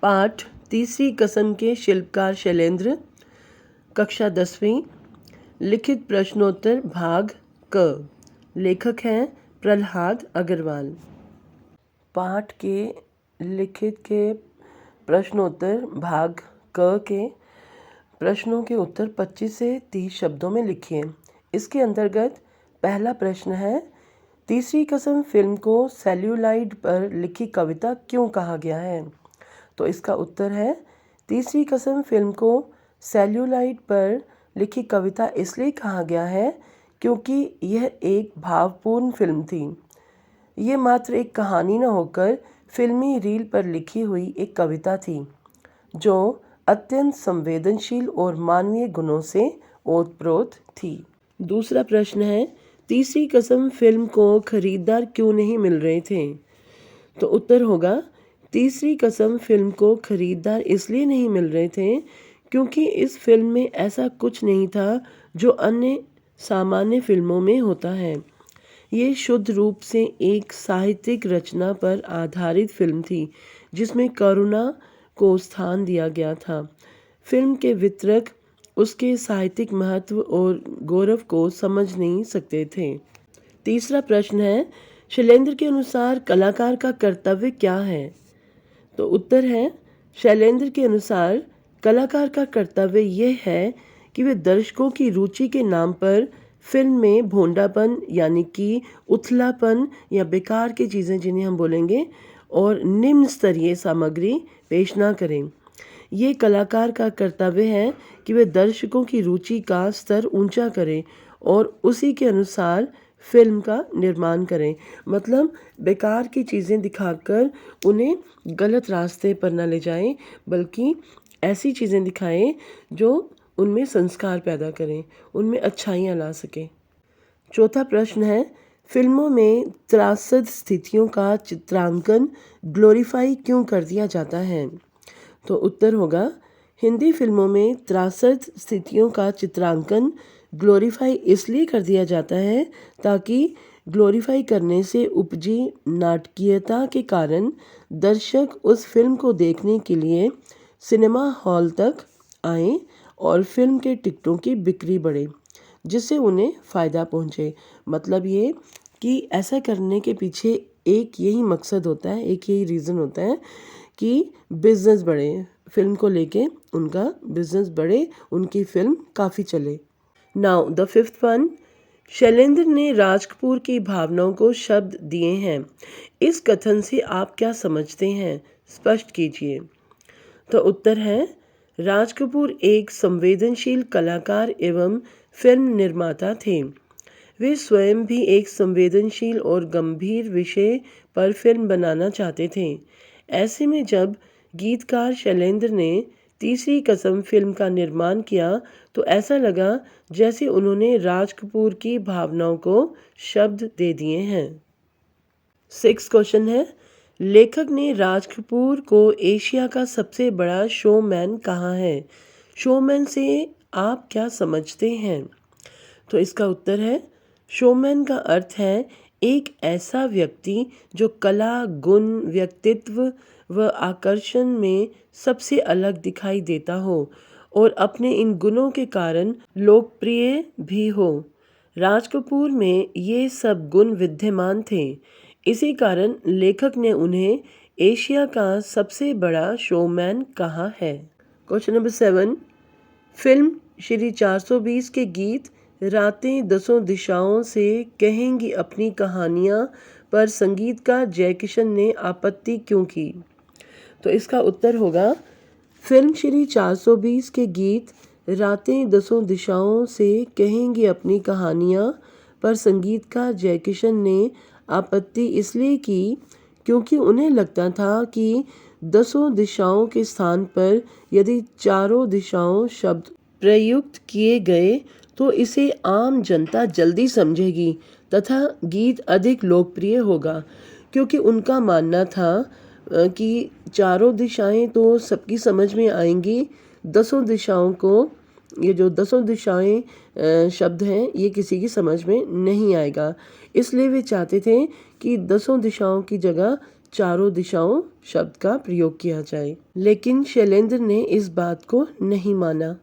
पाठ तीसरी कसम के शिल्पकार शैलेंद्र, कक्षा 10वीं। लिखित प्रश्नोत्तर भाग क। लेखक हैं प्रहलाद अग्रवाल। पाठ के लिखित के प्रश्नोत्तर भाग क के प्रश्नों के उत्तर 25 से 30 शब्दों में लिखिए। इसके अंतर्गत पहला प्रश्न है, तीसरी कसम फिल्म को सेल्यूलाइड पर लिखी कविता क्यों कहा गया है? तो इसका उत्तर है, तीसरी कसम फिल्म को सेल्यूलाइड पर लिखी कविता इसलिए कहा गया है क्योंकि यह एक भावपूर्ण फिल्म थी। ये मात्र एक कहानी न होकर फिल्मी रील पर लिखी हुई एक कविता थी जो अत्यंत संवेदनशील और मानवीय गुणों से ओतप्रोत थी। दूसरा प्रश्न है, तीसरी कसम फिल्म को खरीदार क्यों नहीं मिल रहे थे? तो उत्तर होगा, तीसरी कसम फिल्म को खरीदार इसलिए नहीं मिल रहे थे क्योंकि इस फिल्म में ऐसा कुछ नहीं था जो अन्य सामान्य फिल्मों में होता है। ये शुद्ध रूप से एक साहित्यिक रचना पर आधारित फिल्म थी जिसमें करुणा को स्थान दिया गया था। फिल्म के वितरक उसके साहित्यिक महत्व और गौरव को समझ नहीं सकते थे। तीसरा प्रश्न है, शैलेंद्र के अनुसार कलाकार का कर्तव्य क्या है? तो उत्तर है, शैलेंद्र के अनुसार कलाकार का कर्तव्य यह है कि वे दर्शकों की रुचि के नाम पर फिल्म में भोंडापन यानी कि उथलापन या बेकार की चीज़ें जिन्हें हम बोलेंगे और निम्न स्तरीय सामग्री पेश ना करें। ये कलाकार का कर्तव्य है कि वे दर्शकों की रुचि का स्तर ऊंचा करें और उसी के अनुसार फिल्म का निर्माण करें। मतलब बेकार की चीज़ें दिखाकर उन्हें गलत रास्ते पर न ले जाएं, बल्कि ऐसी चीज़ें दिखाएं जो उनमें संस्कार पैदा करें, उनमें अच्छाइयाँ ला सकें। चौथा प्रश्न है, फिल्मों में त्रासद स्थितियों का चित्रांकन ग्लोरीफाई क्यों कर दिया जाता है? तो उत्तर होगा, हिंदी फिल्मों में त्रासद स्थितियों का चित्रांकन ग्लोरीफाई इसलिए कर दिया जाता है ताकि ग्लोरीफाई करने से उपजी नाटकीयता के कारण दर्शक उस फिल्म को देखने के लिए सिनेमा हॉल तक आएं और फिल्म के टिकटों की बिक्री बढ़े, जिससे उन्हें फ़ायदा पहुंचे। मतलब ये कि ऐसा करने के पीछे एक यही मकसद होता है, एक यही रीज़न होता है कि बिज़नेस बढ़े, फिल्म को लेके उनका बिज़नेस बढ़े, उनकी फिल्म काफ़ी चले। Now the fifth one, Shailendra ने राज कपूर की भावनाओं को शब्द दिए हैं। इस कथन से आप क्या समझते हैं? स्पष्ट कीजिए। तो उत्तर है, राज कपूर एक संवेदनशील कलाकार एवं फिल्म निर्माता थे। वे स्वयं भी एक संवेदनशील और गंभीर विषय पर फिल्म बनाना चाहते थे। ऐसे में जब गीतकार शैलेंद्र ने तीसरी कसम फिल्म का निर्माण किया तो ऐसा लगा जैसे उन्होंने राज कपूर की भावनाओं को शब्द दे दिए हैं। 6 क्वेश्चन है, लेखक ने राज कपूर को एशिया का सबसे बड़ा शोमैन कहा है। शोमैन से आप क्या समझते हैं? तो इसका उत्तर है, शोमैन का अर्थ है एक ऐसा व्यक्ति जो कला, गुण, व्यक्तित्व व आकर्षण में सबसे अलग दिखाई देता हो और अपने इन गुणों के कारण लोकप्रिय भी हो। राज कपूर में ये सब गुण विद्यमान थे। इसी कारण लेखक ने उन्हें एशिया का सबसे बड़ा शोमैन कहा है। क्वेश्चन नंबर 7, फिल्म श्री 420 के गीत रातें दसों दिशाओं से कहेंगी अपनी कहानियाँ पर संगीतकार जयकिशन ने आपत्ति क्यों की? तो इसका उत्तर होगा, फिल्म श्री 420 के गीत रातें दसों दिशाओं से कहेंगी अपनी कहानियाँ पर संगीतकार जयकिशन ने आपत्ति इसलिए की क्योंकि उन्हें लगता था कि दसों दिशाओं के स्थान पर यदि चारों दिशाओं शब्द प्रयुक्त किए गए तो इसे आम जनता जल्दी समझेगी तथा गीत अधिक लोकप्रिय होगा। क्योंकि उनका मानना था कि चारों दिशाएं तो सबकी समझ में आएंगी, दसों दिशाओं को, ये जो दसों दिशाएं शब्द हैं ये किसी की समझ में नहीं आएगा। इसलिए वे चाहते थे कि दसों दिशाओं की जगह चारों दिशाओं शब्द का प्रयोग किया जाए। लेकिन शैलेंद्र ने इस बात को नहीं माना।